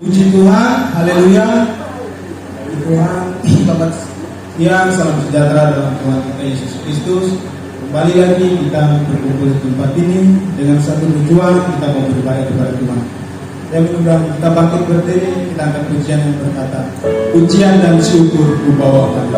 Puji Tuhan, haleluya. Tuhan, selamat siang, salam sejahtera dalam Tuhan kita Yesus Kristus. Kembali lagi kita berkumpul di tempat ini dengan satu tujuan, kita mau beribadah kepada Tuhan. Dan mudah kita bangkit berdiri, kita angkat pujian yang berkata, pujian dan syukur ku bawakan.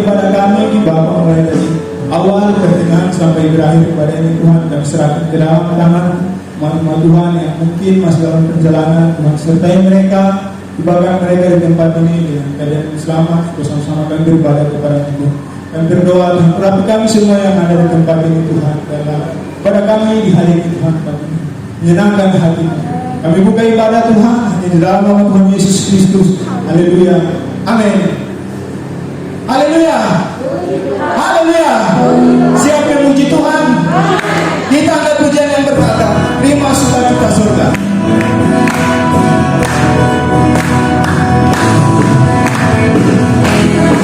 kepada kami Bapa, mulai dari awal, pertengahan sampai berakhir kepada ini Tuhan, dan serahkan ke dalam tangan umat Tuhan yang mungkin masih dalam perjalanan. Tuhan sertai mereka, tibakan mereka di tempat ini dengan keadaan selamat. Bersama-sama kami beribadah kepada Tuhan dan berdoa Tuhan, urapi kami semua yang ada di tempat ini Tuhan, dan pada kami di hari ini Tuhan, kami menyenangkan hati kami buka ibadah Tuhan hanya di dalam nama Tuhan Yesus Kristus. Haleluya, amin. Haleluya, haleluya. Siapa yang muji Tuhan? Kita angkat pujian yang berkata, terima sukacita surga.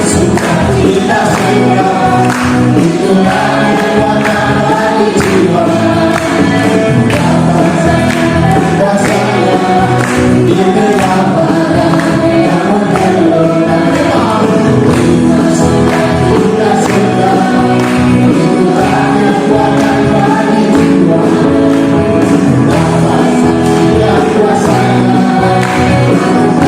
Sukacita surga, itu kami kekuatan bagi jiwa. Kuasanya di dalam badan yang mengeluarkan sukacita surga, itu kami kekuatan bagi jiwa. Dapat saksikan kuasanya yang mengeluarkan.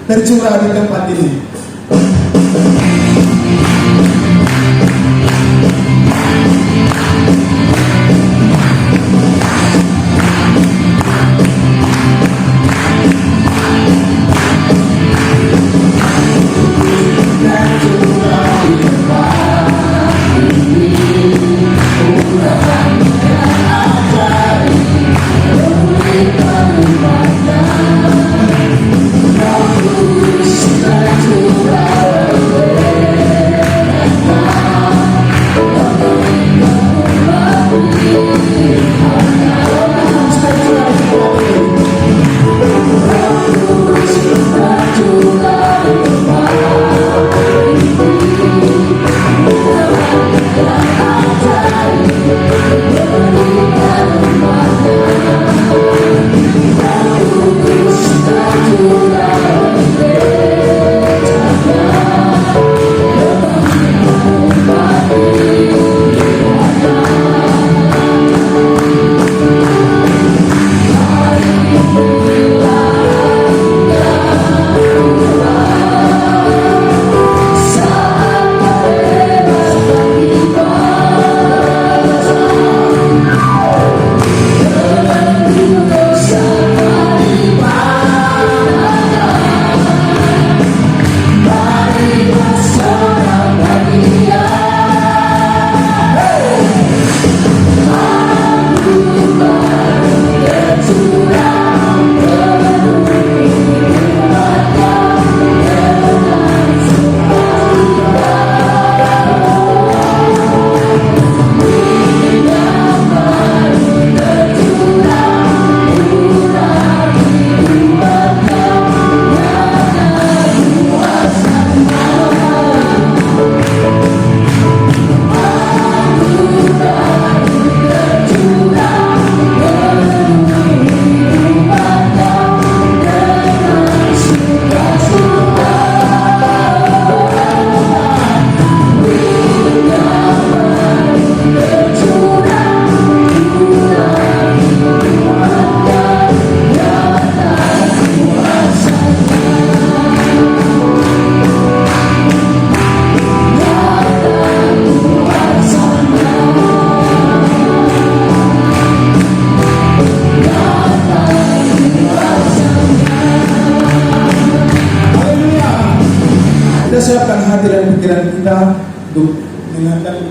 Tercurah di tempat ini. Sudah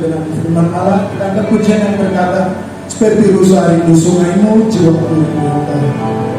dengan firman Allah. Kita angkat pujian yang berkata, seperti rusa rindu sungaimu, jiwaku rindu. Oh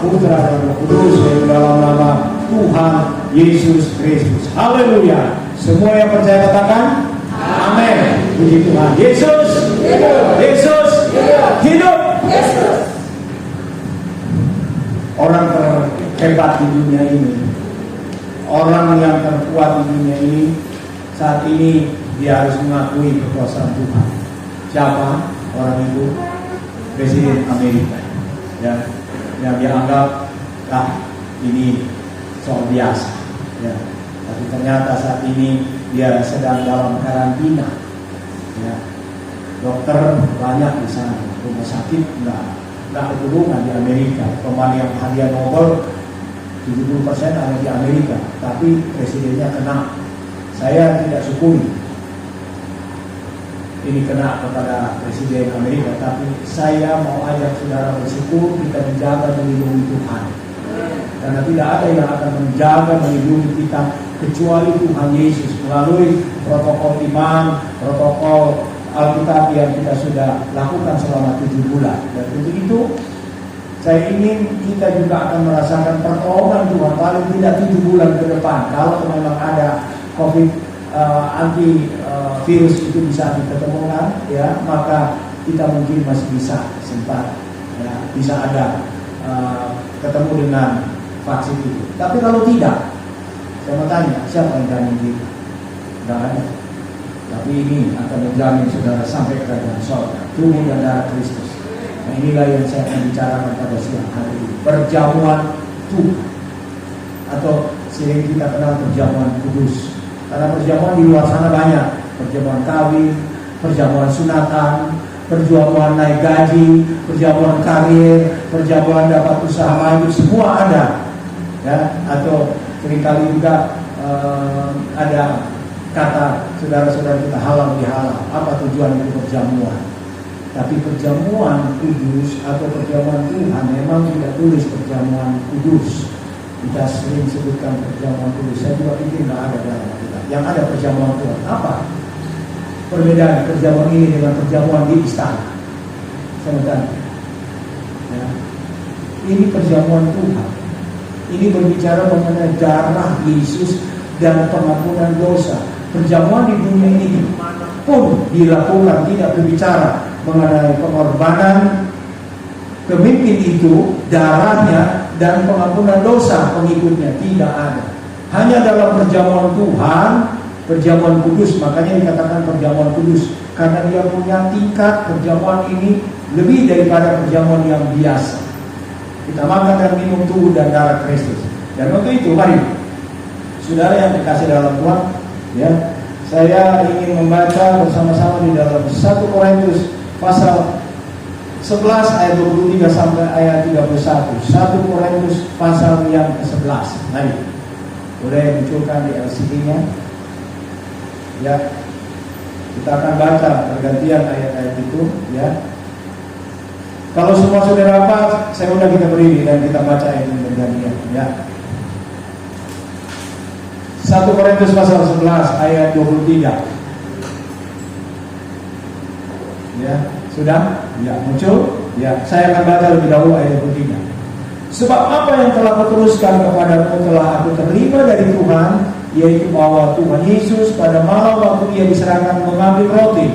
Putra, dan Roh Kudus, yaitu dalam nama Tuhan Yesus Kristus. Haleluya. Semua yang percaya katakan amin. Puji Tuhan. Yesus Yesus hidup. Orang terhebat di dunia ini, orang yang terkuat di dunia ini, saat ini dia harus mengakui kekuasaan Tuhan. Siapa orang itu? Presiden Amerika, ya, yang dianggap ini soal biasa, ya. Tapi ternyata saat ini dia sedang dalam karantina, ya. Dokter banyak di sana, rumah sakit nggak keturungan di Amerika. Pemain yang hadiah Nobel 70% ada di Amerika, tapi presidennya kena. Saya tidak syukuri ini kena kepada presiden Amerika, tapi saya mau ajak saudara bersyukur kita menjaga melindungi Tuhan, karena tidak ada yang akan menjaga melindungi kita kecuali Tuhan Yesus melalui protokol iman, protokol Alkitab yang kita sudah lakukan selama 7 bulan. Dan untuk itu saya ingin kita juga akan merasakan pertolongan Tuhan paling tidak 7 bulan ke depan. Kalau memang ada COVID virus itu bisa diketemukan, ya, maka kita mungkin masih bisa sempat, ya, bisa ada ketemu dengan vaksin itu. Tapi kalau tidak, saya mau tanya, siapa yang jamin kita? Tidak ada. Tapi ini akan menjamin saudara sampai kerajaan sorga, tubuh dan darah Kristus. Nah, inilah yang saya akan bicarakan pada siang hari ini. Perjamuan Tuhan, atau sering kita kenal perjamuan kudus. Karena perjamuan di luar sana banyak, perjamuan kawin, perjamuan sunatan, perjamuan naik gaji, perjamuan karir, perjamuan dapat usaha maju, semua ada, ya. Atau seringkali juga ada kata saudara-saudara kita halal bihalal. Apa tujuan itu perjamuan? Tapi perjamuan kudus atau perjamuan Tuhan memang tidak tulis perjamuan kudus. Kita sering sebutkan perjamuan kudus. Saya juga pikir tidak ada dalam kita. Yang ada perjamuan Tuhan. Apa perbedaan perjamuan ini dengan perjamuan di istana? Saya bertanya, ya. Ini perjamuan Tuhan. Ini berbicara mengenai darah Yesus dan pengampunan dosa. Perjamuan di dunia ini dimanapun dilakukan tidak berbicara mengenai pengorbanan pemimpin itu, darahnya, dan pengampunan dosa pengikutnya. Tidak ada. Hanya dalam perjamuan Tuhan, perjamuan kudus. Makanya dikatakan perjamuan kudus, karena dia punya tingkat perjamuan ini lebih daripada perjamuan yang biasa. Kita makan dan minum tubuh dan darah Kristus. Dan untuk itu, mari saudara yang dikasih dalam Tuhan, ya, saya ingin membaca bersama-sama di dalam 1 Korintus pasal 11 ayat 23 sampai ayat 31. 1 Korintus pasal yang ke-11. Mari, boleh munculkan di LCD-nya. Ya, kita akan baca pergantian ayat-ayat itu, ya. Kalau semua sudah dapat, saya undang kita berdiri dan kita baca ayat ini bergantian, ya. 1 Korintus pasal 11 ayat 23. Ya, sudah? Ya, muncul? Ya, saya akan baca lebih dahulu ayat 23. Sebab apa yang telah kuteruskan kepadamu telah aku terima dari Tuhan, yaitu bahwa Tuhan Yesus pada malam waktu Ia diserahkan mengambil roti.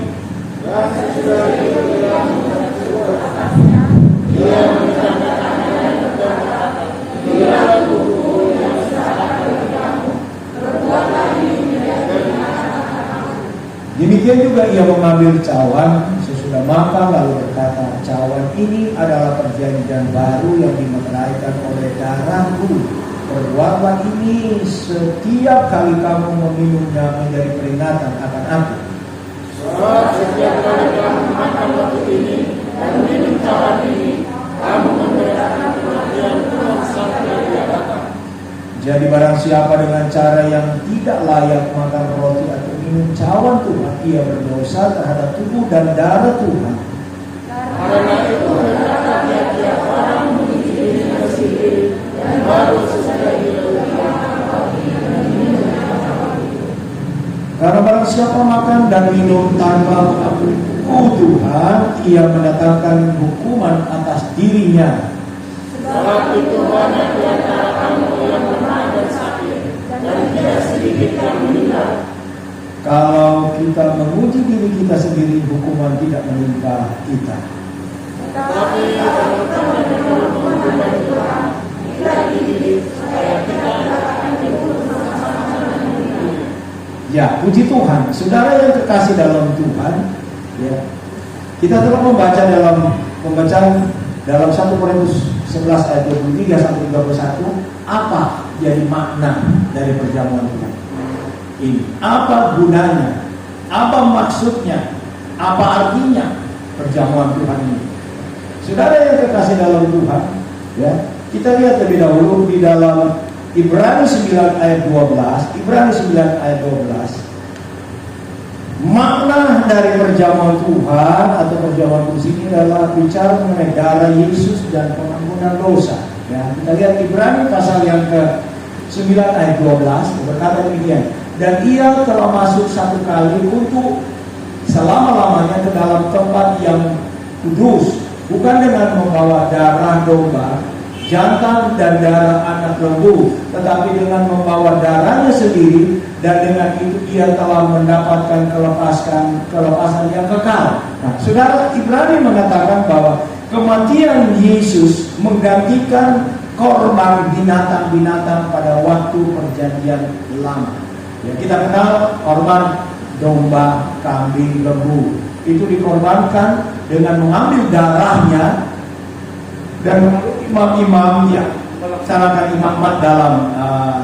Demikian juga Ia mengambil cawan sesudah makan lalu berkata, cawan ini adalah perjanjian baru yang dimeteraikan oleh darahku. Perbuatlah ini setiap kali kamu meminumnya menjadi peringatan akan aku. Sebab setiap kali kamu makan roti ini dan minum cawan ini, kamu memberitakan kematian Tuhan sampai Dia datang. Jadi barang siapa dengan cara yang tidak layak makan roti atau minum cawan Tuhan, ia berdosa terhadap tubuh dan darah Tuhan. Karena itu hendaklah tiap-tiap orang mencuci dirinya sendiri dan baru sesudah itu. Karena barang siapa makan dan minum tanpa mengakui Tuhan, ia mendatangkan hukuman atas dirinya. Tetapi Tuhan yang di antara kamu yang lemah dan sakit, dan tidak sedikit yang meninggal. Kalau kita menguji diri kita sendiri, hukuman tidak menimpa kita. Tetapi kalau kita menerima hukuman dari Tuhan, kita dididik supaya kita akan hidup bersama-sama dengan Dia. Ya, puji Tuhan. Saudara yang terkasih dalam Tuhan, ya, kita telah membaca dalam pembacaan dalam 1 Korintus 11 ayat 23 sampai 31, apa jadi makna dari perjamuan Tuhan ini? Apa gunanya? Apa maksudnya? Apa artinya perjamuan Tuhan ini? Saudara yang terkasih dalam Tuhan, ya, kita lihat lebih dahulu di dalam Ibrani 9 ayat 12. Ibrani 9 ayat 12. Makna dari perjamuan Tuhan atau perjamuan kudus ini adalah bicara mengenai darah Yesus dan pengampunan dosa. Ya, kita lihat Ibrani pasal yang ke-9 ayat 12 berkata demikian. Dan ia telah masuk satu kali untuk selama-lamanya ke dalam tempat yang kudus, bukan dengan membawa darah domba, jantan dan darah anak lembu, tetapi dengan membawa darahnya sendiri, dan dengan itu ia telah mendapatkan kelepasan yang kekal. Nah, saudara, Ibrani mengatakan bahwa kematian Yesus menggantikan korban binatang-binatang pada waktu perjanjian lama. Ya, kita kenal korban domba, kambing, lembu. Itu dikorbankan dengan mengambil darahnya dan imam-imam yang melaksanakan imamat dalam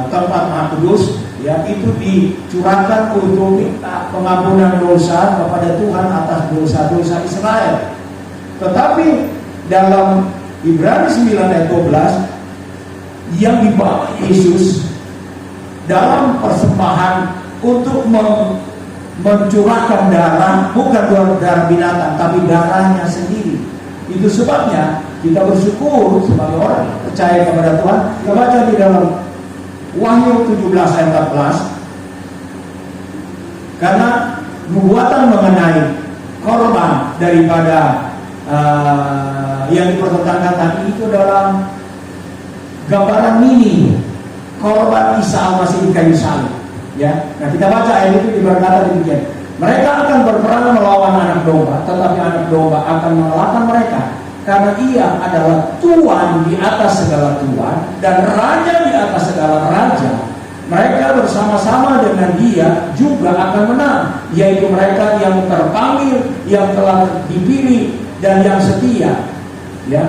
tempat Maha Kudus, ya, itu dicurahkan untuk minta pengampunan dosa kepada Tuhan atas dosa-dosa Israel. Tetapi dalam Ibrani 9 ayat 12 yang dibawa Yesus dalam persembahan untuk mencurahkan darah, bukan darah binatang tapi darahnya sendiri. Itu sebabnya kita bersyukur sebagai orang percaya kepada Tuhan. Kita baca di dalam Wahyu 17 ayat 14. Karena nubuatan mengenai korban daripada yang dipertentangkan tadi itu adalah gambaran mini korban Isa Al-Masih di kayu salib. Ya, nah kita baca ayat itu berkata demikian. Mereka akan berperang melawan anak domba, tetapi anak domba akan mengalahkan mereka, karena ia adalah Tuhan di atas segala Tuhan dan Raja di atas segala Raja. Mereka bersama-sama dengan Dia juga akan menang, yaitu mereka yang terpanggil, yang telah dipilih dan yang setia. Ya,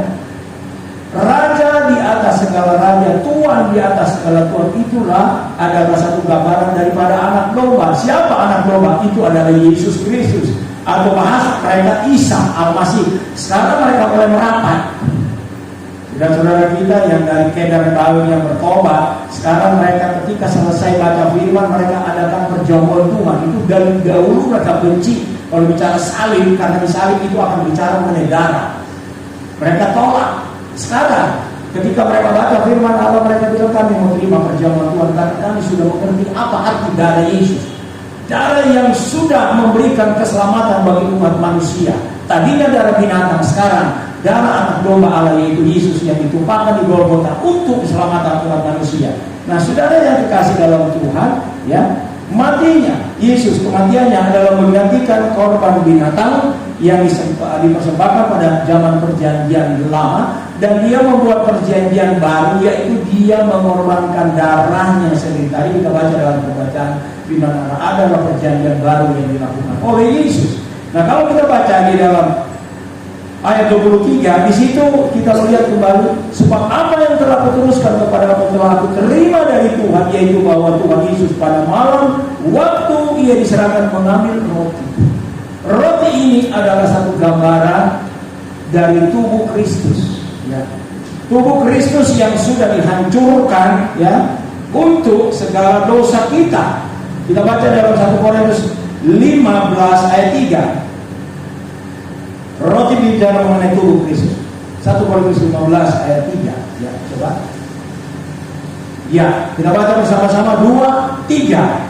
Raja di atas segala raja, Tuhan di atas segala Tuhan, itulah adalah satu gambaran daripada anak domba. Siapa anak domba? Itu adalah Yesus Kristus, atau bahasa mereka Isa Al-Masih. Sekarang mereka mulai merapat. Dan saudara kita yang dari Kedar Bawin yang bertobat, sekarang mereka ketika selesai baca firman, mereka adakan perjamuan Tuhan. Itu dari dahulu mereka benci kalau bicara salib, karena di salib itu akan bicara mengenai darah. Mereka tolak. Sekarang ketika mereka baca firman Allah, mereka bilang kami mau terima perjamuan Tuhan karena kami sudah mengerti apa arti darah Yesus. Darah yang sudah memberikan keselamatan bagi umat manusia. Tadinya darah binatang, sekarang darah anak domba Allah, yaitu Yesus yang ditumpahkan di Golgota untuk keselamatan umat manusia. Nah, saudara yang dikasih dalam Tuhan, ya, matinya Yesus, kematiannya adalah menggantikan korban binatang yang dipersembahkan pada zaman perjanjian lama, dan Dia membuat perjanjian baru, yaitu Dia mengorbankan darahnya sendiri. Tadi kita baca dalam pembacaan firman Allah, adalah perjanjian baru yang dilakukan oleh Yesus. Nah, kalau kita baca di dalam ayat 23, di situ kita melihat kembali sebab apa yang telah kuteruskan kepada aku telah aku terima dari Tuhan, yaitu bahwa Tuhan Yesus pada malam waktu Ia diserahkan mengambil roti. Roti ini adalah satu gambaran dari tubuh Kristus. Ya. Tubuh Kristus yang sudah dihancurkan, ya, untuk segala dosa kita. Kita baca dalam 1 Korintus 15 ayat 3. Roti bicara mengenai tubuh Kristus. 1 Korintus 15 ayat 3. Ya, coba. Ya, kita baca bersama-sama 2, 3.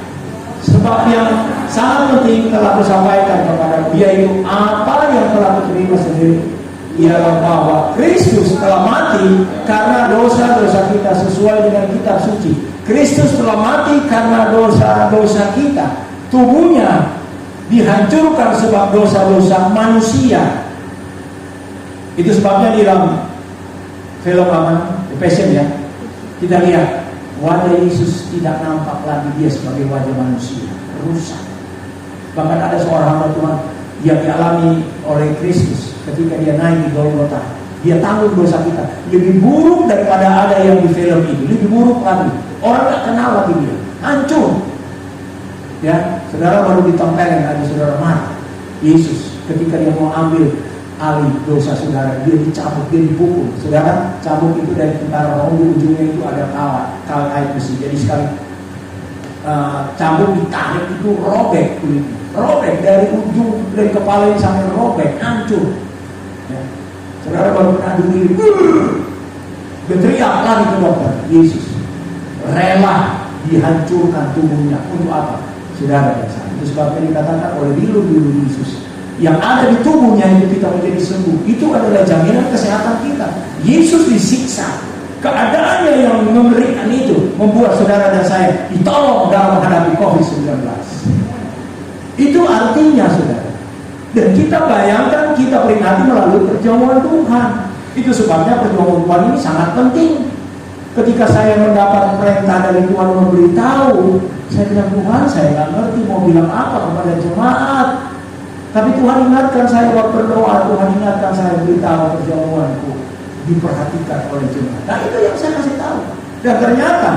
Sebab yang sangat penting telah kusampaikan kepada Dia, yaitu apa yang telah kuterima sendiri, ialah bahwa Kristus telah mati karena dosa-dosa kita sesuai dengan kitab suci. Kristus telah mati karena dosa-dosa kita. Tubuhnya dihancurkan sebab dosa-dosa manusia. Itu sebabnya di dalam film Passion ya, kita lihat wajah Yesus tidak nampak lagi dia sebagai wajah manusia, rusak. Bahkan ada seorang hamba Tuhan yang dialami oleh Kristus ketika dia naik di Golgota. Dia tanggung dosa kita. Lebih buruk daripada ada yang di film itu. Lebih buruk lagi. Orang tak kenal lagi dia. Hancur. Ya, saudara baru ditempelin ada saudara marah. Yesus ketika dia mau ambil alih dosa saudara, dia dicabut, dia dipukul. Saudara, cabut itu dari tentara Romawi, ujungnya itu ada kait besi. Jadi sekali cambuk ditarik itu robek kulitnya. Robek dari ujung, dari kepala sampai robek, hancur. Ya. Saudara baru kena diri, berteriak lari ke dokter. Yesus rela dihancurkan tubuhnya untuk apa? Saudara dan saya. Itu sebabnya dikatakan oleh bilu-bilu Yesus yang ada di tubuhnya itu kita menjadi sembuh. Itu adalah jaminan kesehatan kita. Yesus disiksa. Keadaannya yang mengerikan itu membuat saudara dan saya ditolong dalam menghadapi COVID-19. Itu artinya saudara. Dan kita bayangkan, kita peringati melalui perjamuan Tuhan. Itu sebabnya perjamuan Tuhan ini sangat penting. Ketika saya mendapat perintah dari Tuhan memberitahu, saya bilang, Tuhan, saya nggak ngerti mau bilang apa kepada jemaat. Tapi Tuhan ingatkan saya waktu berdoa, Tuhan ingatkan saya beritahu perjamuanku diperhatikan oleh jemaat. Nah itu yang saya kasih tahu. Dan ternyata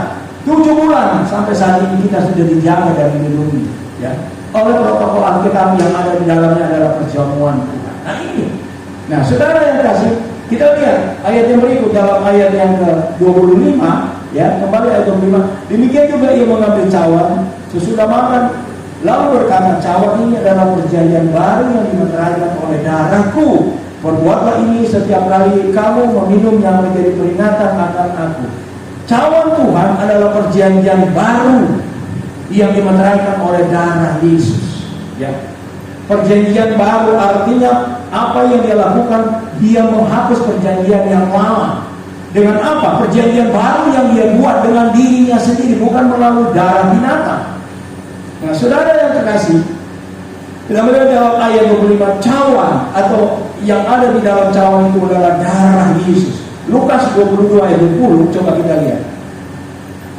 7 bulan sampai saat ini kita sudah dijaga dan dilindungi, ya, oleh protokol Alkitab yang ada di dalamnya adalah perjamuan Tuhan. Nah ini. Nah saudara yang kasih, kita lihat ayat yang berikut dalam ayat yang ke-25, ya, kembali ayat 25. Demikian juga ia mengambil cawan sesudah makan, lalu berkata, cawan ini adalah perjanjian baru yang dimeteraikan oleh darahku. Perbuatlah ini setiap kali kamu meminum yang menjadi peringatan akan aku. Cawan Tuhan adalah perjanjian baru yang dimeteraikan oleh darah Yesus. Ya. Perjanjian baru artinya apa yang dia lakukan? Dia menghapus perjanjian yang lama. Dengan apa? Perjanjian baru yang dia buat dengan dirinya sendiri, bukan melalui darah binatang. Nah, saudara yang terkasih, kita melihat dalam ayat 25, cawan atau yang ada di dalam cawan itu adalah darah Yesus. Lukas 22 ayat 20, coba kita lihat.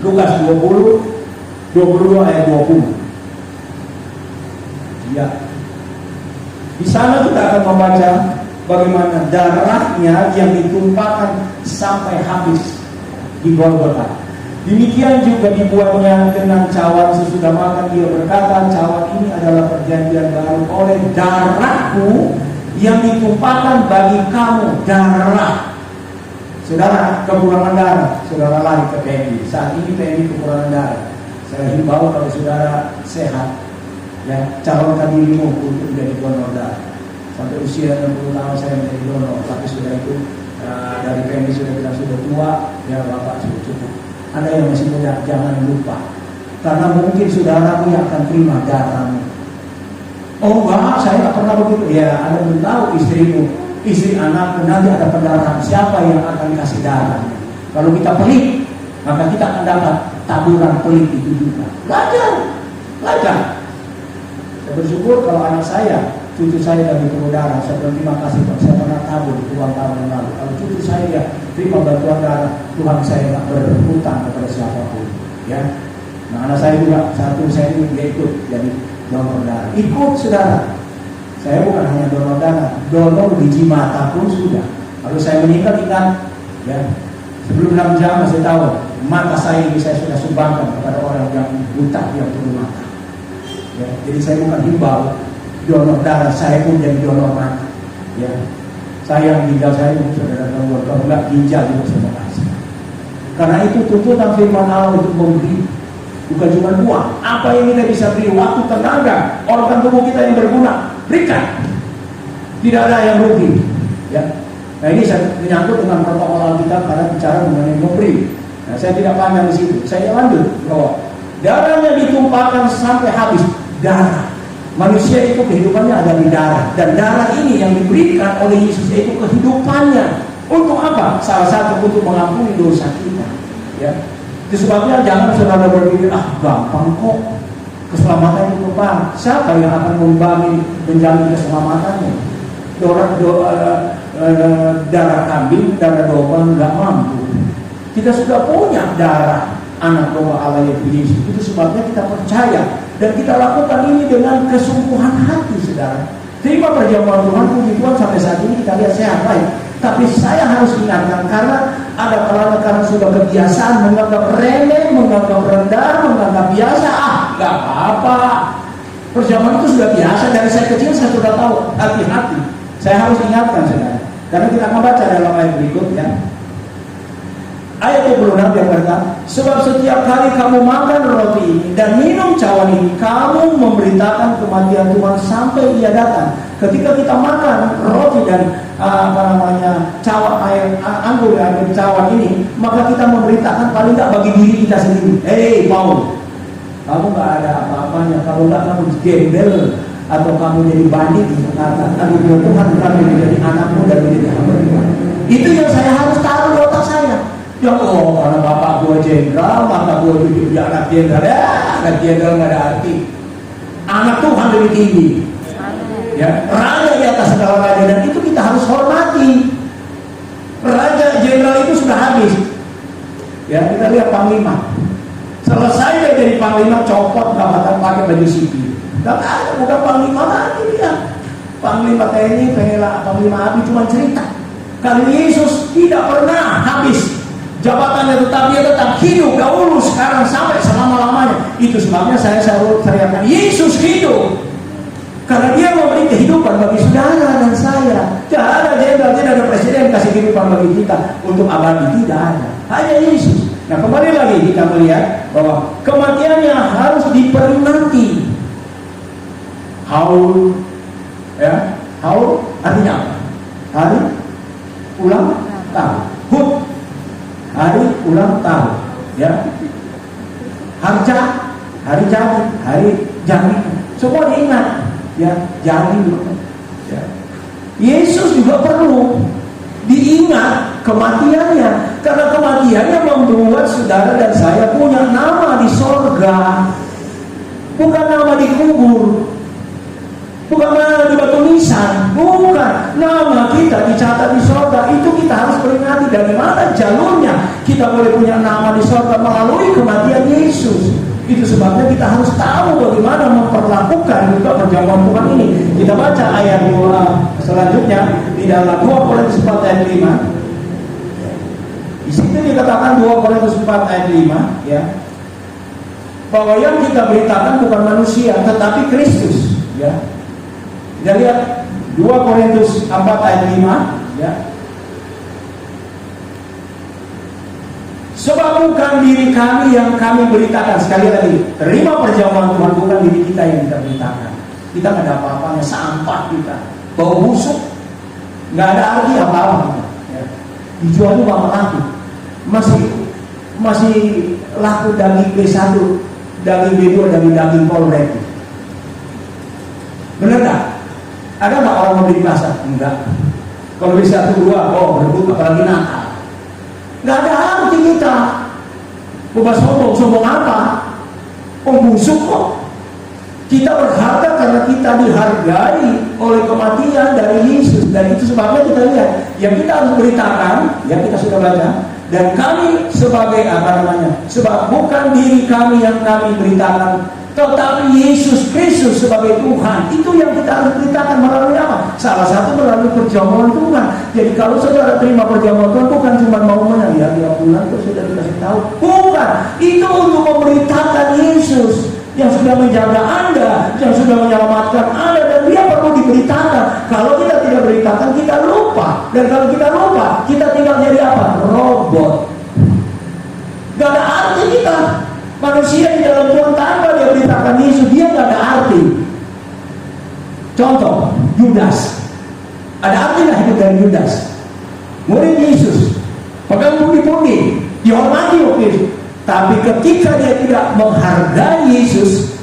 Lukas 22 ayat 20. Ya. Di sana kita akan membaca bagaimana darahnya yang ditumpahkan sampai habis di Golgota. Demikian juga dibuatnya dengan cawan sesudah makan. Dia berkata, cawan ini adalah perjanjian baru oleh darahku yang ditumpahkan bagi kamu. Darah. Saudara kekurangan darah, saudara lari ke PMI. Saat ini PMI kekurangan darah. Saya himbau kalau saudara sehat, ya, calonkan dirimu untuk menjadi donor darah. Sampai usia 60 tahun saya menjadi donor, tapi sudah itu dari PMI sudah bilang sudah tua, ya Bapak sudah cukup. Ada yang masih muda, jangan lupa. Karena mungkin saudaramu yang akan terima darahmu. Oh enggak, saya tak pernah begitu. Ya, Anda belum tahu istrimu, istri anakmu, nanti ada pendarahan. Siapa yang akan kasih darahnya? Kalau kita pelit, maka kita akan dapat taburan pelit itu juga. Belajar. Saya bersyukur kalau anak saya, cucu saya dari darah, saya bilang terima kasih Pak, saya pernah tabur di tahun yang lalu. Kalau cucu saya ya terima bantuan darah, Tuhan saya nggak berhutang kepada siapapun, ya. Nah anak saya juga satu saya ini dia ikut jadi donor darah, ikut saudara. Saya bukan hanya donor darah, donor biji mata pun sudah. Kalau saya meninggal ingat, ya sebelum 6 jam saya tahu mata saya ini saya sudah sumbangkan kepada orang yang buta yang perlu mata. Ya, jadi saya bukan himbau donor darah, saya pun jadi donor mata. Ya, sayang ginjal saya pun saudara tahu, kalau enggak ginjal juga saya kasih. Karena itu tuntutan firman Allah untuk memberi, bukan cuma uang. Apa yang kita bisa beri, waktu, tenaga, organ tubuh kita yang berguna, berikan. Tidak ada yang rugi. Ya, nah ini saya menyangkut dengan protokol Alkitab karena bicara mengenai memberi. Nah, saya tidak panjang di situ. Saya lanjut bahwa darahnya ditumpahkan sampai habis. Darah Manusia itu kehidupannya ada di darah, dan darah ini yang diberikan oleh Yesus itu kehidupannya. Untuk apa? Salah satu untuk mengampuni dosa kita. Ya. Itu sebabnya jangan saudara berpikir, gampang kok keselamatan itu Pak. Siapa yang akan menjamin keselamatannya? Darah kambing, darah domba nggak mampu. Kita sudah punya darah anak domba Allah yang Yesus. Itu sebabnya kita percaya dan kita lakukan ini dengan kesungguhan hati, saudara. Terima perjamuan Tuhan, puji Tuhan sampai saat ini kita lihat sehat baik. Tapi saya harus ingatkan karena ada kalanya karena sudah kebiasaan menganggap remeh, menganggap rendah, menganggap biasa. Nggak apa-apa. Perjamuan itu sudah biasa dari saya kecil saya sudah tahu. Hati-hati. Saya harus ingatkan, saudara. Karena kita akan baca dalam ayat berikut ya. Ayat 26 yang berkata, sebab setiap kali kamu makan roti ini dan minum cawan ini, kamu memberitakan kematian Tuhan sampai Ia datang. Ketika kita makan roti dan cawan air anggur air cawan ini, maka kita memberitakan paling tidak bagi diri kita sendiri. Hei Paul, kamu nggak ada apa-apanya. Kalau nggak kamu gembel atau kamu jadi bandit di Jakarta, tapi Tuhan kamu menjadi anakmu dan menjadi hamba Tuhan. Itu yang saya harus taruh di otak saya. Ya karena bapak gua jenderal, maka gua hidup di anak jenderal. Anak jenderal nggak ada arti. Anak Tuhan lebih tinggi. Ya, raja di atas segala raja, dan itu kita harus hormati. Raja jenderal itu sudah habis. Ya, kita lihat panglima. Selesai dia jadi panglima, copot jabatan pakai baju sipil. Dan ada bukan panglima lagi dia. Panglima TNI, panglima ABRI cuma cerita. Kalau Yesus tidak pernah habis jabatannya, tetap dia tetap hidup dahulu, sekarang sampai selama-lamanya. Itu sebabnya saya selalu teriakkan Yesus hidup, karena dia memberi kehidupan bagi saudara dan saya. Tidak ada jenderal, tidak ada presiden kasih kehidupan bagi kita untuk abadi, tidak ada. Hanya Yesus. Nah, kembali lagi kita melihat bahwa kematiannya harus diperingati. Haul, ya, haul artinya apa? Hari ulang tahun. Hud, hari ulang tahun, ya. Harja, hari jadi, hari jadi, semua diingat, ya. Jadi, ya. Yesus juga perlu diingat kematiannya, karena kematiannya membuat saudara dan saya punya nama di sorga, bukan nama di kubur, bukan nama di batu nisan, bukan. Nama kita dicatat di sorga. Itu kita harus peringati. Dari mana jalurnya kita boleh punya nama di sorga? Melalui kematian Yesus. Itu sebabnya kita harus tahu bagaimana memperlakukan juga perjamuan Tuhan ini. Kita baca ayat 2 selanjutnya di dalam 2 Korintus 4 ayat 5. Di situ dikatakan 2 Korintus 4 ayat 5, ya, bahwa yang kita beritakan bukan manusia tetapi Kristus, ya. Kita lihat 2 Korintus 4 ayat 5, ya. Sebab bukan diri kami yang kami beritakan. Sekali lagi, terima perjamuan Tuhan, bukan diri kita yang kita beritakan. Kita nggak ada apa-apanya, sampah kita, bau busuk, nggak ada arti apa-apa kita. Ya. Dijual juga nggak laku, masih laku daging B1, daging B2, daging polres. Benar nggak? Ada nggak orang mau beli pasar? Enggak. Kalau bisa 1, 2, berebut apalagi nakal. Nggak ada arti kita. Bukan sombong apa? Busuk kok. Kita berharga karena kita dihargai oleh kematian dari Yesus. Dan itu sebabnya kita lihat, yang kita harus beritakan, yang kita sudah baca. Dan kami sebagai sebab bukan diri kami yang kami beritakan, tetapi Yesus Kristus sebagai Tuhan. Itu yang kita harus beritakan melalui apa? Salah satu melalui perjamuan Tuhan. Jadi kalau saudara terima perjamuan Tuhan, bukan cuma mau menang, ya tiap bulan terus sudah dikasih tahu. Bukan. Itu untuk memberitakan Yesus yang sudah menjaga Anda, yang sudah menyelamatkan Anda, dan dia perlu diberitakan. Kalau kita tidak beritakan, kita lupa. Dan kalau kita lupa, kita tinggal jadi apa? Robot. Gak ada arti kita. Manusia di dalam Tuhan tanpa dia beritakan Yesus, dia gak ada arti. Contoh, Yudas. Ada arti gak hidup dari Yudas? Murid Yesus, pegang pundi-pundi, dihormati waktu itu. Tapi ketika dia tidak menghargai Yesus,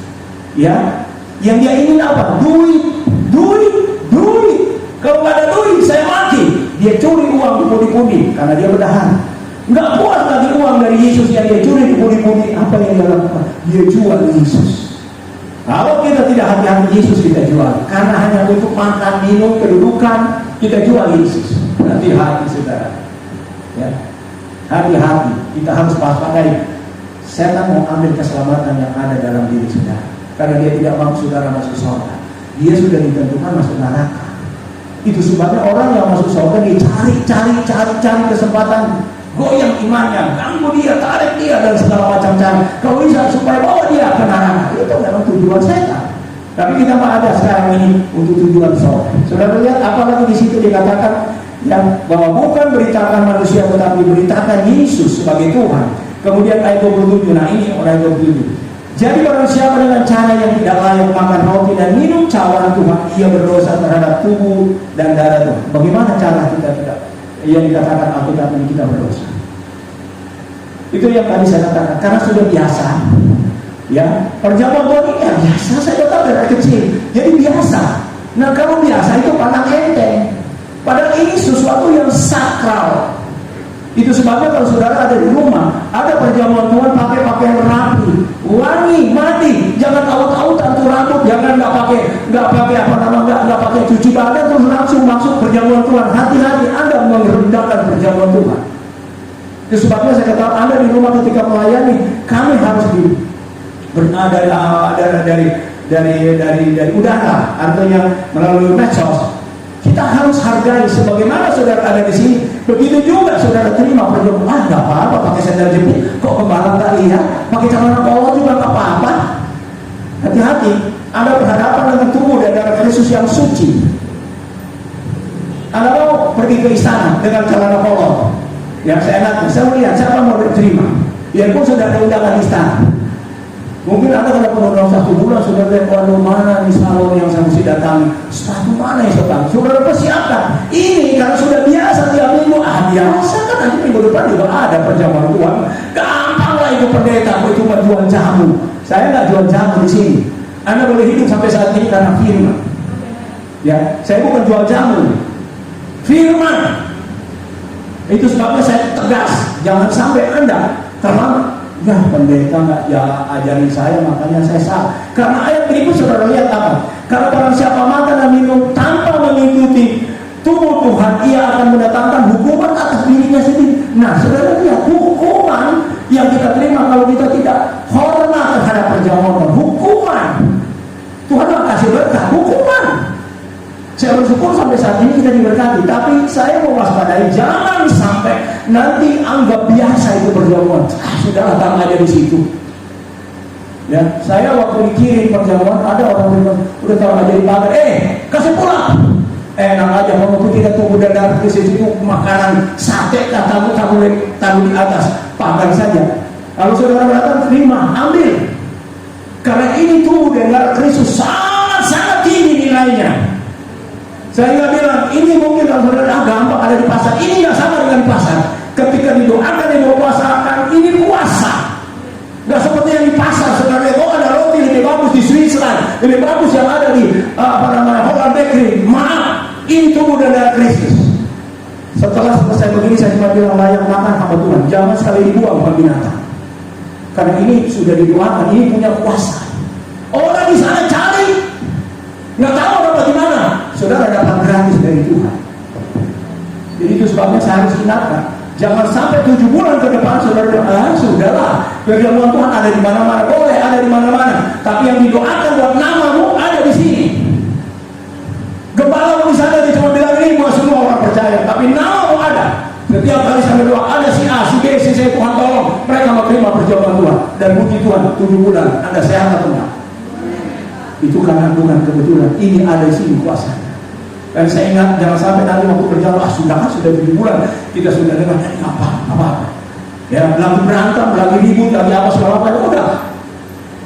ya, Yang dia ingin apa? Duit. Kalau nggak ada duit, saya mati. Dia curi uang di pundi-pundi karena dia berdahara. Nggak puas lagi uang dari Yesus yang dia curi di pundi-pundi. Apa yang dia lakukan? Dia jual Yesus. Kalau kita tidak hati-hati, Yesus kita jual. Karena hanya untuk makan, minum, kedudukan, kita jual Yesus. Hati-hati saudara. Ya. Hati-hati. Kita harus waspadai. Setan mau ambil keselamatan yang ada dalam diri saudara. Karena dia tidak mau saudara masuk surga. Dia sudah ditentukan masuk neraka. Itu sebabnya orang yang masuk surga dia cari kesempatan, goyang imannya, ganggu dia, tarik dia dan segala macam cara. Kalau bisa supaya bawa dia ke neraka. Itu memang tujuan setan. Tapi kita mau ada sekarang ini untuk tujuan surga. Saudara lihat apalagi di situ dikatakan yang bahwa bukan beritakan manusia tetapi beritakan Yesus sebagai Tuhan. Kemudian ayat 27. Nah ini ayat 27. Jadi barang siapa dengan cara yang tidak layak makan roti dan minum cawan Tuhan, ia berdosa terhadap tubuh dan darah Tuhan. Bagaimana cara kita tidak? Yang dikatakan Alkitab ini kita berdosa. Itu yang tadi saya katakan. Karena sudah biasa. Ya, perjamuan Tuhan ini ya biasa. Saya tahu dari kecil. Jadi biasa. Nah kalau biasa itu pandang enteng. Padahal ini sesuatu yang sakral. Itu sebabnya kalau saudara ada di rumah, ada perjamuan Tuhan, pakai pakaian rapi, wangi, mati, jangan tahu-tahu tuh rambut, jangan nggak pakai cuci badan terus langsung masuk perjamuan Tuhan. Hati-hati, Anda merendahkan perjamuan Tuhan. Itu sebabnya saya katakan Anda di rumah ketika melayani, kami harus dari udara, artinya melalui medsos. Kita harus hargai sebagaimana saudara ada di sini. Begitu juga saudara terima perjamuan. Nggak apa-apa pakai sandal jepit. Kok kembaran tak lihat? Pakai celana polo juga nggak apa-apa. Hati-hati. Anda berhadapan dengan tubuh dan darah Kristus yang suci. Anda mau pergi ke istana dengan celana polo yang seenaknya. Saya melihat siapa mau diterima. Biarpun sudah ada undangan istana. Mungkin Anda kalau penonton 1 bulan sudah lihat, waduh mana nih salon yang saya mesti datangi, sepatu mana yang saya datangi. Saudara persiapkan. Ini karena sudah biasa tiap minggu, biasa kan nanti minggu depan juga ada perjamuan Tuhan. Gampang lah itu pendeta, itu jual jamu. Saya nggak jual jamu di sini. Anda boleh hidup sampai saat ini karena firman. Ya, saya bukan jual jamu. Firman. Itu sebabnya saya tegas, jangan sampai Anda terlambat. Ya pendeta nggak ya ajarin saya, makanya saya salah. Karena ayat berikut saudara lihat apa? Karena barang siapa makan dan minum tanpa mengikuti tubuh Tuhan, ia akan mendatangkan hukuman atas dirinya sendiri. Nah saudara lihat hukuman yang kita terima kalau kita tidak hormat terhadap perjamuan. Hukuman Tuhan akan kasih berkat, hukuman. Saya bersyukur sampai saat ini kita diberkati. Tapi saya mau waspadai, jangan sampai nanti anggap biasa itu perjamuan. Sudah datang aja di situ. Ya, saya waktu dikirim perjamuan ada orang bilang udah tahu aja di pagar, kasih pulang. Enak aja kalau kita tunggu dan darah di situ makanan sate taruh di atas pagar saja. Kalau saudara datang terima, ambil. Karena ini tubuh dan darah Kristus sangat tinggi nilainya. Saya nggak bilang ini mungkin kalau saudara gampang ada di pasar. Ini nggak sama dengan di pasar. Ketika didoakan yang mau puasakan, ini puasa. Nggak seperti yang di pasar. Saudara lihat, ada roti lebih bagus di Switzerland, lebih bagus yang ada di Holland Bakery. Maaf, ini tubuh dan darah Kristus. Setelah selesai begini, saya cuma bilang layak makan hamba Tuhan. Jangan sekali dibuang bukan binatang. Karena ini sudah didoakan, ini punya kuasa. Orang di sana cari, nggak tahu dapat di mana. Saudara dapat gratis dari Tuhan. Jadi itu sebabnya saya harus ingatkan, jangan sampai 7 bulan ke depan saudara bilang, sudahlah, perjamuan Tuhan ada di mana-mana, boleh ada di mana-mana, tapi yang didoakan buat namamu ada di sini. Gembala di sana dia cuma bilang ini buat semua orang percaya, tapi namamu ada. Setiap kali saya berdoa ada si A, si B, si C, Tuhan tolong mereka mau terima perjamuan Tuhan dan puji Tuhan 7 bulan Anda sehat atau enggak? Itu karena bukan kebetulan, ini ada di sini kuasanya. Dan saya ingat jangan sampai nanti waktu berjalan, sudah 7 bulan kita sudah dengar apa. Ya, lagi berantem, lagi ribut, lagi apa segala macam, udah.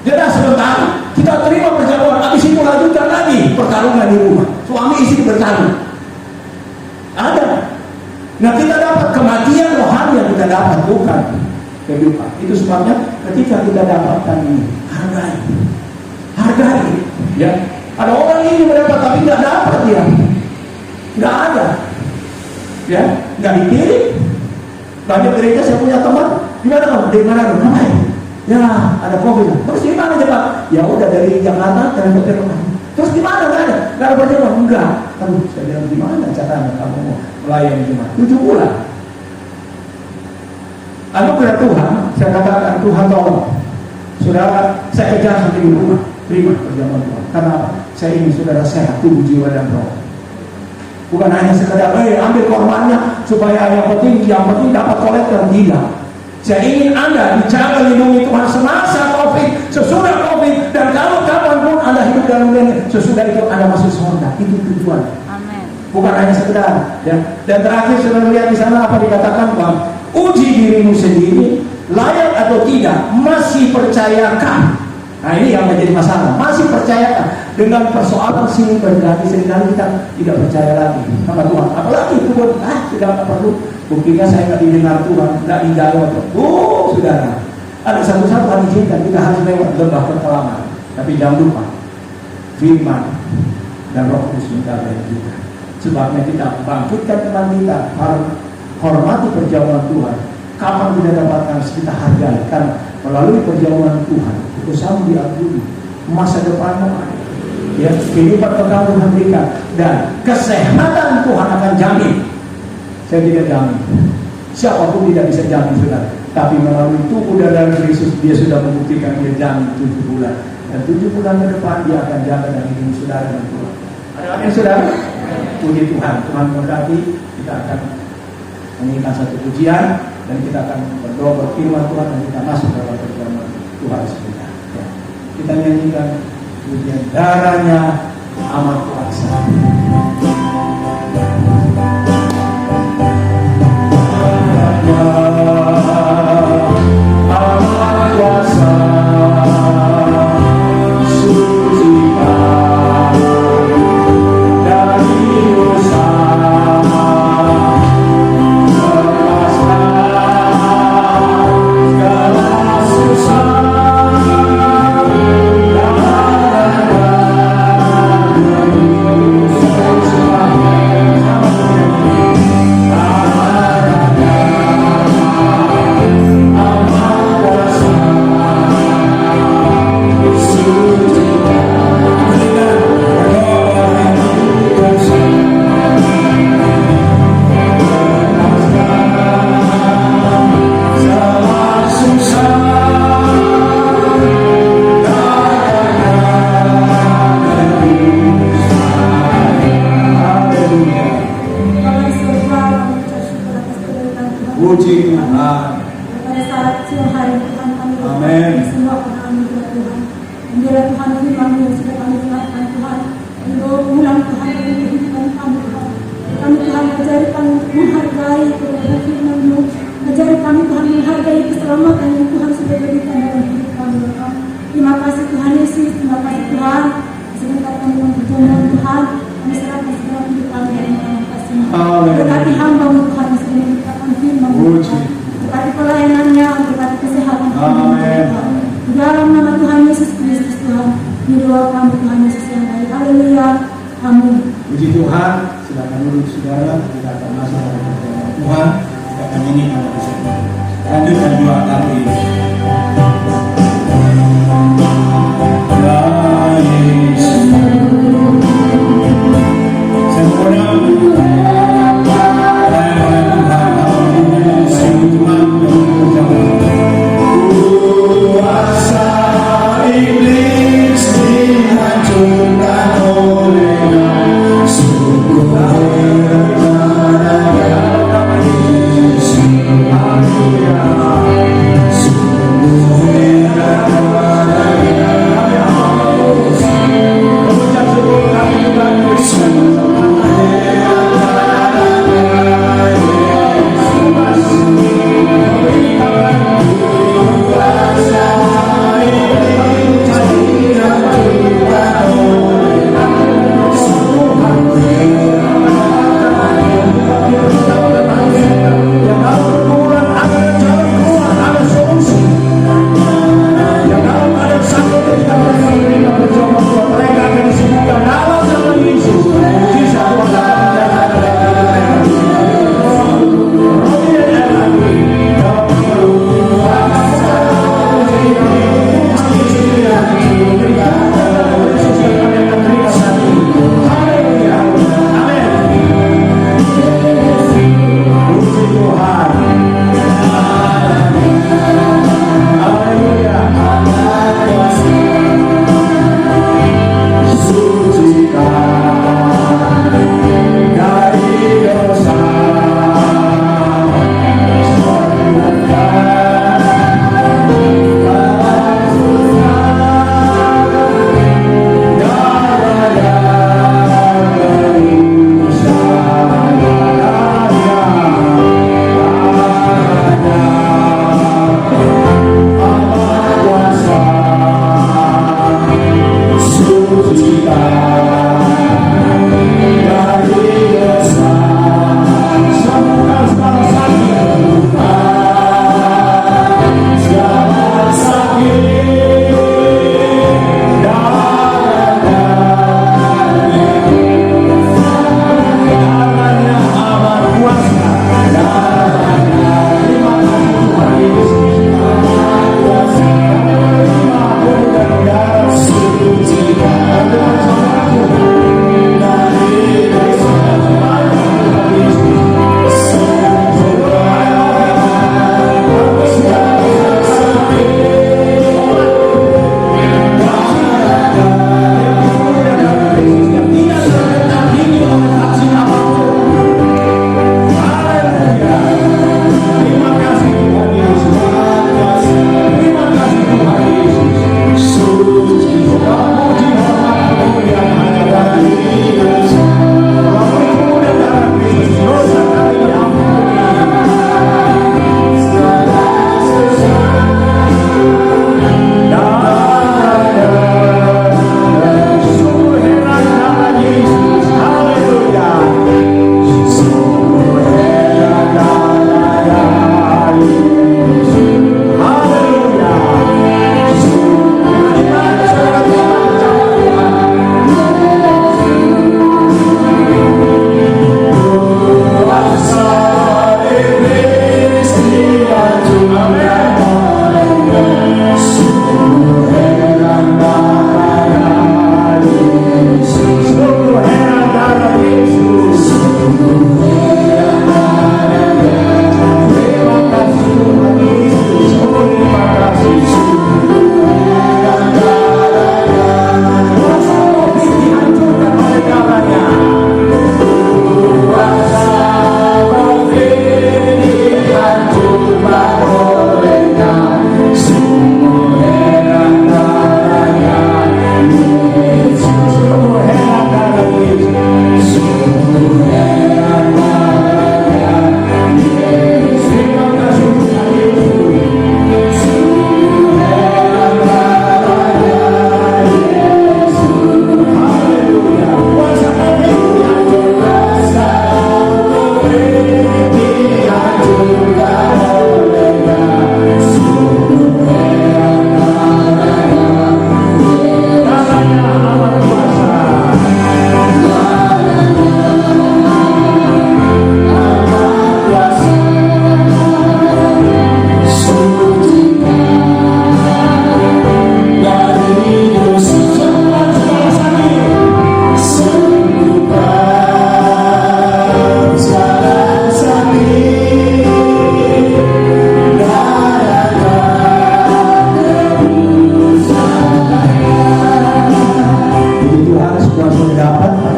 Jadi sebentar kita terima perjamuan, habis itu lanjutkan lagi pertarungan di rumah. Suami istri bertarung. Ada. Nah kita dapat kematian rohani yang kita dapat bukan kehidupan. Itu sebabnya ketika kita dapatkan ini, hargai. Ya, ada orang ini mendapat tapi nggak dapat dia, nggak ada, ya, nggak dikirim. Banyak gereja saya punya teman, gimana kamu? Dari mana kamu? Ngapain? Ya, ada COVID. Terus gimana coba? Ya udah dari Jakarta dan perjalanan. Terus gimana? Nggak ada perjalanan? Enggak. Aduh, saya bilang gimana caranya kamu mau melayani gimana? 7 bulan. Anugerah Tuhan, saya katakan Tuhan tolong. Saudara, saya kejar sampai di rumah, terima perjamuan Tuhan. Karena apa? Saya ingin saudara sehat, tubuh, jiwa, dan roh. Bukan hanya sekedar, ambil korbannya supaya yang penting dapat kolektor, tidak. Saya ingin Anda dijaga lindungi Tuhan semasa COVID, sesudah COVID, dan kalau kapanpun Anda hidup dalam dunia, sesudah itu Anda masuk surga. Itu tujuan. Amin. Bukan hanya sekedar. Ya. Dan terakhir saudara lihat di sana apa dikatakan, Bang? Uji dirimu sendiri, layak atau tidak, masih percayakah? Nah ini yang menjadi masalah, masih percayakah? Dengan persoalan sini berganti, seringkali kita tidak percaya lagi sama Tuhan. Apalagi itu buat, tidak perlu. Buktinya saya nggak didengar Tuhan, nggak dijawab. Saudara, ada satu-satu hari cinta kita harus lewat lembah kekelaman. Tapi jangan lupa, firman dan Roh Kudus menjaga kita. Sebabnya kita bangkitkan teman kita, hormati perjalanan Tuhan. Kapan kita dapatkan, kita hargai. Karena melalui perjalanan Tuhan, itu sama diakui. Masa depanmu ada. Ya, kehidupan kekal Tuhan berikan. Dan kesehatan Tuhan akan jamin. Saya tidak jamin. Siapapun tidak bisa jamin, saudara. Tapi melalui tubuh dan darah Kristus, dia sudah membuktikan dia jamin 7 bulan. Dan 7 bulan ke depan dia akan jaga dan hidup saudara dan Tuhan. Ada amin, saudara? Puji Tuhan. Tuhan berkati. Kita akan menyanyikan satu pujian dan kita akan berdoa berfirman Tuhan dan kita masuk dalam perjamuan Tuhan sebentar. Ya. Kita nyanyikan pujian darahnya amat kuasa. Amat kuasa, sucikan dari dosa. Puji Tuhan. Pada saat siang hari Tuhan kami Amin. semua penganugerah Tuhan. Biarlah Tuhan firman yang sudah kami dengarkan Tuhan. Membawa pulang Tuhan dari kehidupan kami Tuhan. Kami Tuhan ajari kami untuk menghargai kebenaran firman-Mu. Ajari kami Tuhan menghargai keselamatan yang Tuhan sudah berikan dalam hidup kami Tuhan. Terima kasih Tuhan Yesus. Terima kasih Tuhan. Sebentar kami memperjuangkan Tuhan. Kami serahkan segala hidup kami dan kami kasih. Berkati hamba-Mu Tuhan yang sudah memberikan firman-Mu. Berkati pelayanannya, berkati kesehatan Amin. di dalam nama Tuhan Yesus Kristus Tuhan. Di doa kami Tuhan Yesus yang baik. Haleluya. Amin. Puji Tuhan. Silakan duduk saudara. Kita akan masuk dalam perjamuan Tuhan. Kita akan nyanyikan lagu satu. Lanjutkan dua lagu ini. Ya Yesus. Sempurna. Kuasa iblis dihancurkan oleh-Nya, syukur kepada Yesus.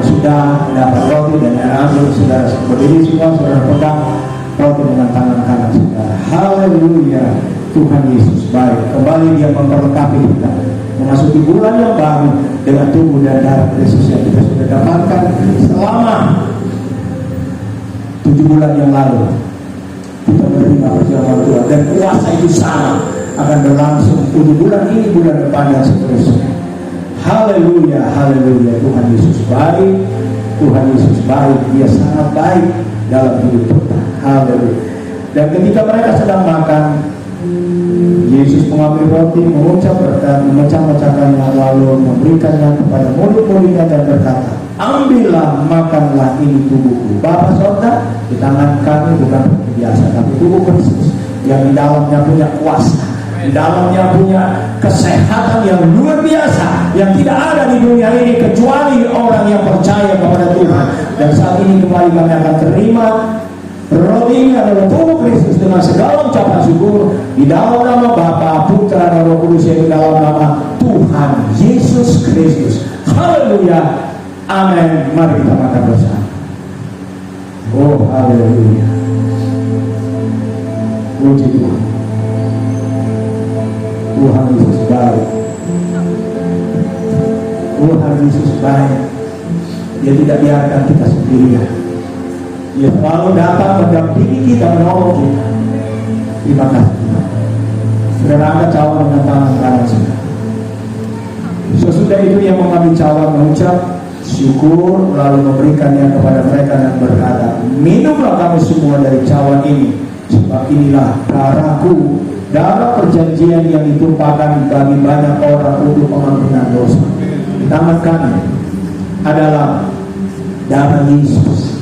sudah mendapat roti dan air anggur, saudara berdiri semua, saudara pegang roti dengan tangan kanan saudara. Haleluya, Tuhan Yesus baik. Kembali Dia memperlengkapi kita memasuki bulan yang baru dengan tubuh dan darah Kristus yang kita sudah dapatkan selama 7 bulan yang lalu. Kita menerima perjamuan Tuhan dan kuasa itu sama akan berlangsung 7 bulan ini, bulan depan dan seterusnya. Haleluya, haleluya. Tuhan Yesus baik, Tuhan Yesus baik. Dia sangat baik dalam hidup kita. Haleluya. Dan ketika mereka sedang makan, Yesus mengambil roti, mengucap berkat, memecah-mecahkannya, lalu memberikannya kepada murid-muridnya dan berkata, ambillah, makanlah, ini tubuhku. Bapa sorga, di tangan kami bukan roti biasa, tapi tubuh Kristus yang di dalamnya punya kuasa, di dalamnya punya kesehatan yang luar biasa, yang tidak ada di dunia ini kecuali orang yang percaya kepada Tuhan. Dan saat ini kembali kami akan terima roti ini adalah tubuh Kristus dengan segala ucapan syukur di dalam nama Bapa, Putra dan Roh Kudus, yang di dalam nama Tuhan Yesus Kristus. Haleluya, amin. Mari kita makan bersama. Oh haleluya, puji Tuhan. Tuhan Yesus baik. Tuhan Yesus baik. Dia tidak biarkan kita sendirian. Dia selalu datang mendampingi kita, menolong kita. Terima kasih Tuhan. Saudara angkat cawan dengan tangan kanan saudara. Sesudah itu Dia mengambil cawan, mengucap syukur, lalu memberikannya kepada mereka dan berkata, minumlah kamu semua dari cawan ini, sebab inilah darahku, darah perjanjian yang ditumpahkan bagi banyak orang untuk pengampunan dosa. Di tangan kami adalah darah Yesus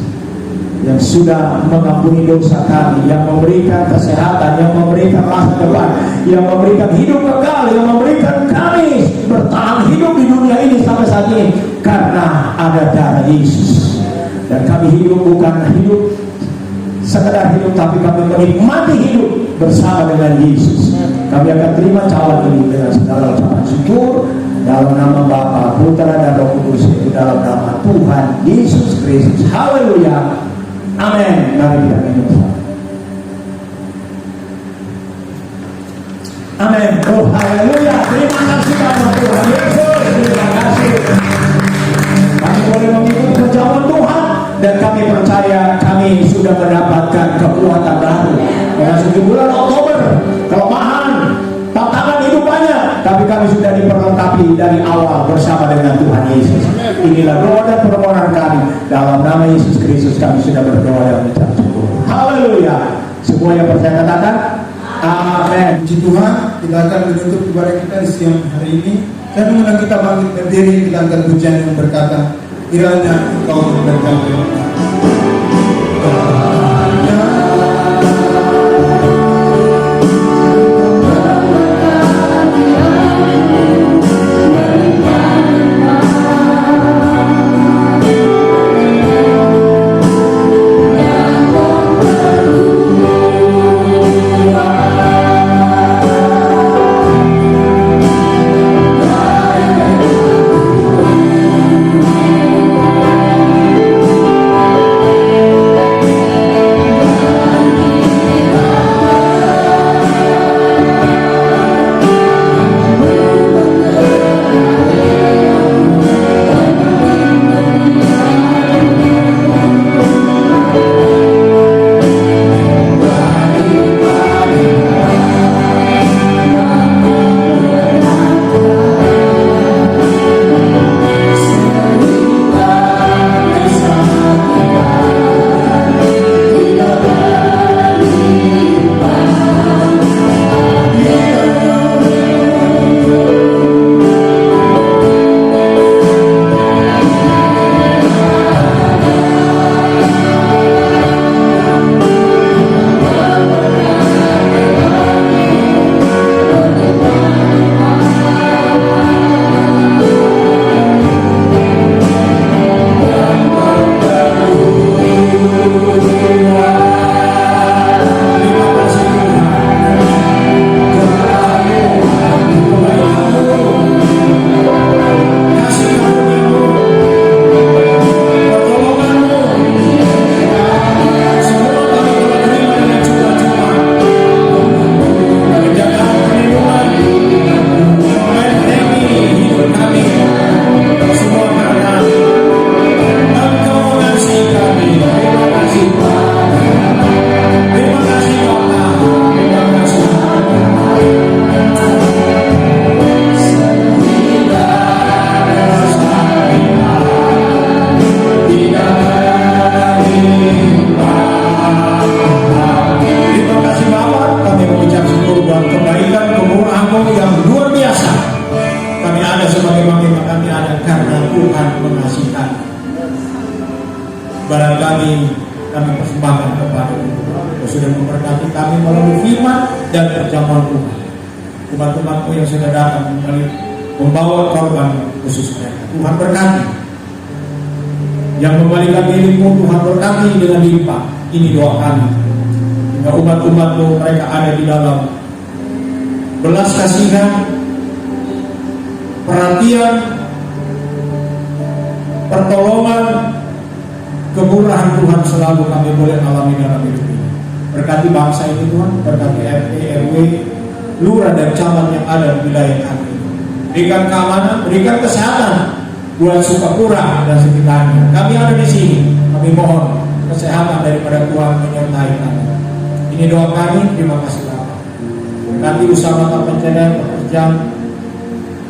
yang sudah mengampuni dosa kami, yang memberikan kesehatan, yang memberikan masa depan, yang memberikan hidup kekal, yang memberikan kami bertahan hidup di dunia ini sampai saat ini karena ada darah Yesus. Dan kami hidup bukan hidup sekedar hidup, tapi kami menikmati hidup bersama dengan Yesus. Kami akan terima cawan ini dengan segala ucapan syukur dalam nama Bapa, Putra dan Roh Kudus, itu dalam nama Tuhan Yesus Kristus. Haleluya, amin. Mari kita minum bersama. Amin. Oh haleluya, terima kasih kepada Tuhan Yesus. Terima kasih. Kami boleh mengikuti perjamuan Tuhan dan kami percaya kami sudah mendapatkan kekuatan baru. Memasuki bulan Oktober, kelemahan, tantangan hidup banyak, tapi kami sudah diperlengkapi dari awal bersama dengan Tuhan Yesus. Inilah doa dan permohonan kami dalam nama Yesus Kristus. Kami sudah berdoa dan mengucap syukur. Haleluya. Semua yang percaya katakan amin. Puji Tuhan, kita akan menutup ibadah kita di siang hari ini. Dan mengundang kita bangkit berdiri, kita angkat pujian yang berkata, kiranya Engkau berkata. barangkali kami persembahkan kepada Engkau sudah memberkati kami melalui firman dan perjamuan Tuhan. Umat-umat-Mu yang sudah datang membawa korban khusus mereka, Tuhan berkati. Yang membalikan milikmu, Tuhan berkati dengan limpah. Ini doa kami. Hingga umat-umat-Mu mereka ada di dalam belas kasihan, perhatian, pertolongan, kemurahan Tuhan selalu kami boleh alami dalam hidup ini. Berkati bangsa ini Tuhan, berkati RT, RW, lurah dan camat yang ada di wilayah kami. Berikan keamanan, berikan kesehatan buat Sukapura dan sekitarnya. Kami ada di sini, kami mohon kesehatan daripada Tuhan menyertai kami. Ini doa kami, terima kasih Bapak. Berkati usaha mata pencarian, pekerjaan,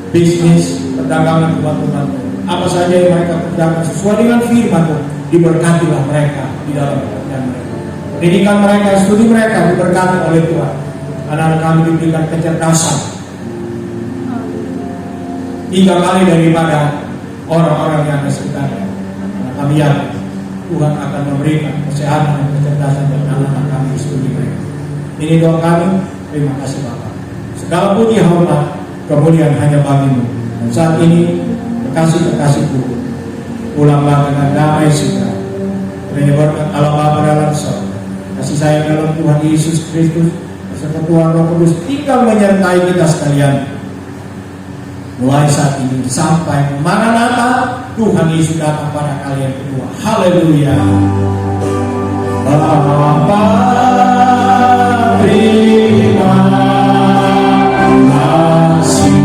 bisnis, perdagangan umat-umat. Apa saja yang mereka kerjakan sesuai dengan firman-Mu, diberkatilah mereka di dalam pekerjaan mereka. Pendidikan mereka, studi mereka diberkati oleh Tuhan. Anak-anak kami diberikan kecerdasan 3 kali daripada orang-orang yang ada sekitarnya. Kami yakin Tuhan akan memberikan kesehatan dan kecerdasan dan anak-anak kami di studi mereka. Ini doa kami. Terima kasih Bapak. Segala puji hormat kemuliaan hanya bagi-Mu. Dan saat ini kekasih-kekasihku pulanglah dengan damai sejahtera. Menyebarkan Allah Bapa dalam surga, kasih sayang dalam Tuhan Yesus Kristus beserta Tuhan Roh Kudus tinggal menyertai kita sekalian. Mulai saat ini sampai Maranatha, Tuhan Yesus datang pada kali yang kedua. Haleluya. Bapa, terima kasih.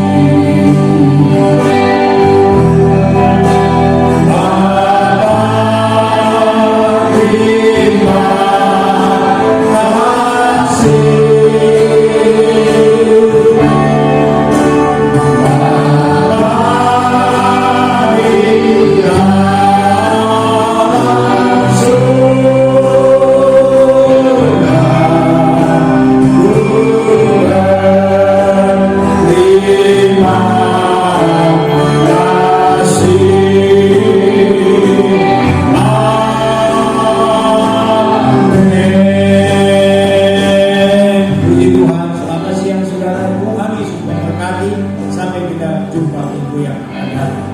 Sampai kita jumpa minggu yang akan datang.